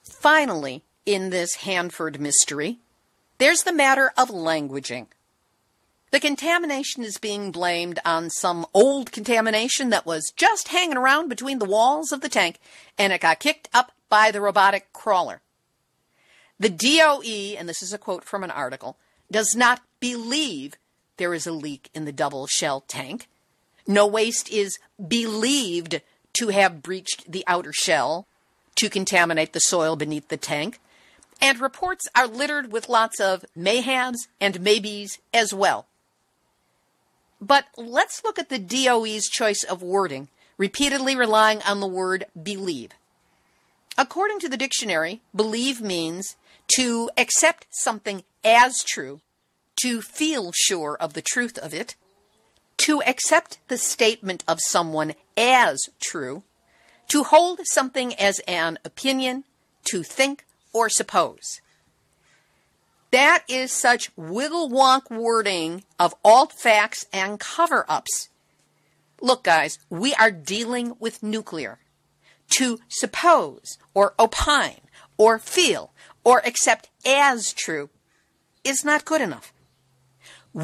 Finally, in this Hanford mystery, there's the matter of languaging. The contamination is being blamed on some old contamination that was just hanging around between the walls of the tank, and it got kicked up by the robotic crawler. The DOE, and this is a quote from an article, does not believe there is a leak in the double shell tank. No waste is believed to have breached the outer shell to contaminate the soil beneath the tank, and reports are littered with lots of mayhaps and maybes as well. But let's look at the DOE's choice of wording, repeatedly relying on the word believe. According to the dictionary, believe means to accept something as true, to feel sure of the truth of it, to accept the statement of someone as true, to hold something as an opinion, to think or suppose. That is such wiggle-wonk wording of alt facts and cover-ups. Look, guys, we are dealing with nuclear. To suppose or opine or feel or accept as true is not good enough.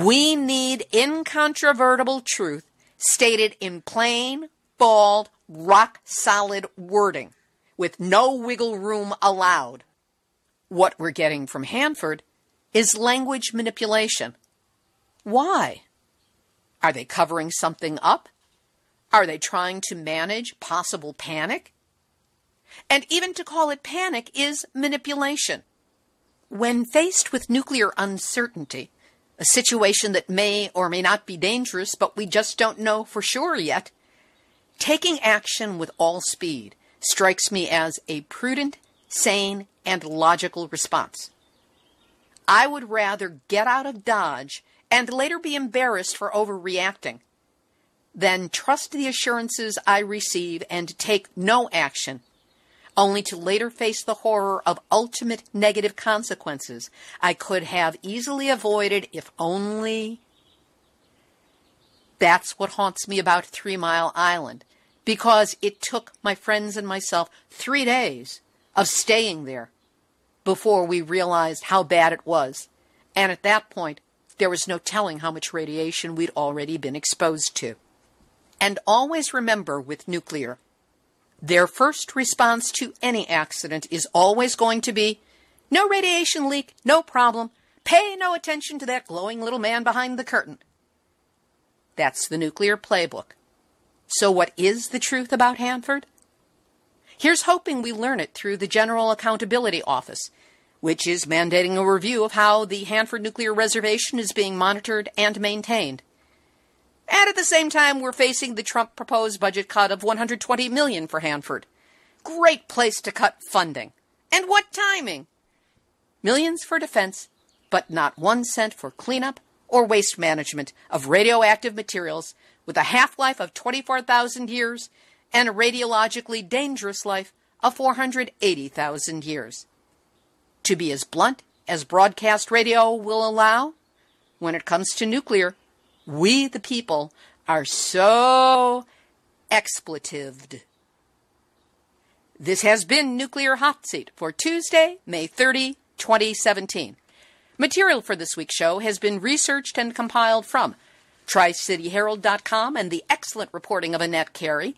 We need incontrovertible truth stated in plain, bald, rock-solid wording with no wiggle room allowed. What we're getting from Hanford is language manipulation. Why? Are they covering something up? Are they trying to manage possible panic? And even to call it panic is manipulation. When faced with nuclear uncertainty, a situation that may or may not be dangerous, but we just don't know for sure yet, taking action with all speed strikes me as a prudent, sane, and logical response. I would rather get out of Dodge and later be embarrassed for overreacting than trust the assurances I receive and take no action, only to later face the horror of ultimate negative consequences I could have easily avoided if only. That's what haunts me about 3 Mile Island, because it took my friends and myself 3 days of staying there before we realized how bad it was. And at that point, there was no telling how much radiation we'd already been exposed to. And always remember with nuclear, their first response to any accident is always going to be, no radiation leak, no problem. Pay no attention to that glowing little man behind the curtain. That's the nuclear playbook. So what is the truth about Hanford? Here's hoping we learn it through the General Accountability Office, which is mandating a review of how the Hanford Nuclear Reservation is being monitored and maintained. And at the same time, we're facing the Trump proposed budget cut of $120 million for Hanford. Great place to cut funding. And what timing? Millions for defense, but not 1 cent for cleanup or waste management of radioactive materials with a half-life of 24,000 years and a radiologically dangerous life of 480,000 years. To be as blunt as broadcast radio will allow, when it comes to nuclear, we, the people, are so expletived. This has been Nuclear Hot Seat for Tuesday, May 30, 2017. Material for this week's show has been researched and compiled from TriCityHerald.com and the excellent reporting of Annette Carey,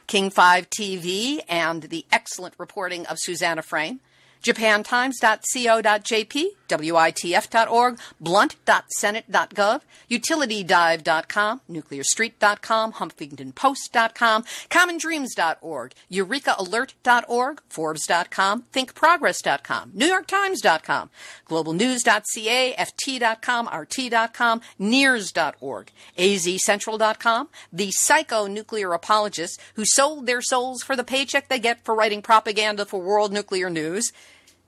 King 5 TV and the excellent reporting of Susanna Frame, JapanTimes.co.jp, WITF.org, Blunt.senate.gov, UtilityDive.com, NuclearStreet.com, HuffingtonPost.com, CommonDreams.org, EurekaAlert.org, Forbes.com, ThinkProgress.com, NewYorkTimes.com, GlobalNews.ca, FT.com, RT.com, NEARS.org, AZCentral.com, the psycho-nuclear apologists who sold their souls for the paycheck they get for writing propaganda for World Nuclear News,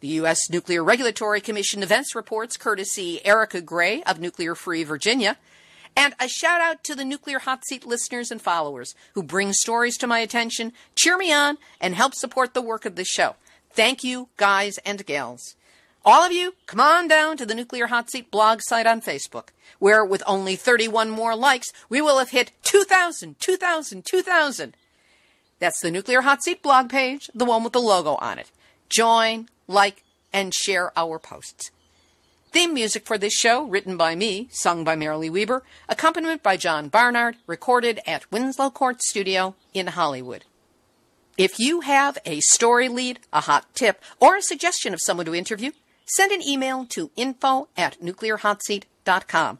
the U.S. Nuclear Regulatory Commission events reports, courtesy Erica Gray of Nuclear Free Virginia. And a shout-out to the Nuclear Hot Seat listeners and followers who bring stories to my attention, cheer me on, and help support the work of this show. Thank you, guys and gals. All of you, come on down to the Nuclear Hot Seat blog site on Facebook, where with only 31 more likes, we will have hit 2,000. That's the Nuclear Hot Seat blog page, the one with the logo on it. Join, like, and share our posts. Theme music for this show, written by me, sung by Marilee Weber, accompaniment by John Barnard, recorded at Winslow Court Studio in Hollywood. If you have a story lead, a hot tip, or a suggestion of someone to interview, send an email to info@nuclearhotseat.com.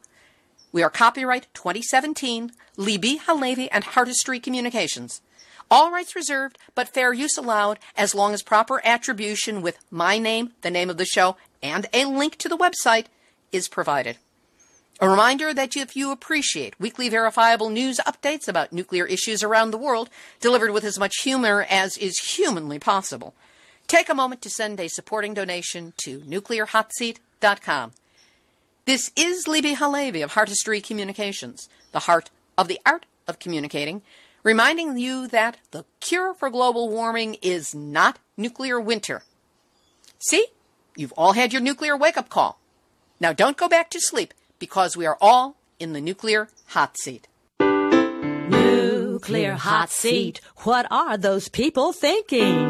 We are copyright 2017, Libby Halevi and Artistry Communications. All rights reserved, but fair use allowed, as long as proper attribution with my name, the name of the show, and a link to the website is provided. A reminder that if you appreciate weekly verifiable news updates about nuclear issues around the world, delivered with as much humor as is humanly possible, take a moment to send a supporting donation to nuclearhotseat.com. This is Libby Halevi of Artistry Communications, the heart of the art of communicating, reminding you that the cure for global warming is not nuclear winter. See? You've all had your nuclear wake-up call. Now don't go back to sleep, because we are all in the nuclear hot seat. Nuclear hot seat. What are those people thinking?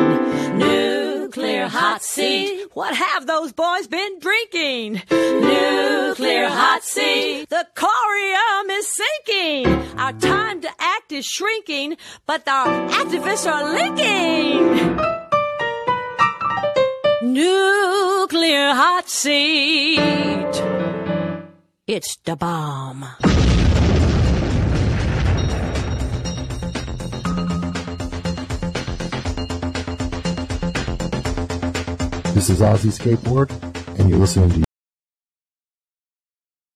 Nuclear hot hot seat. What have those boys been drinking? Nuclear hot seat. The corium is sinking. Our time to act is shrinking, but our activists are linking. Nuclear hot seat. It's the bomb. This is Ozzy Skateboard, and you're listening to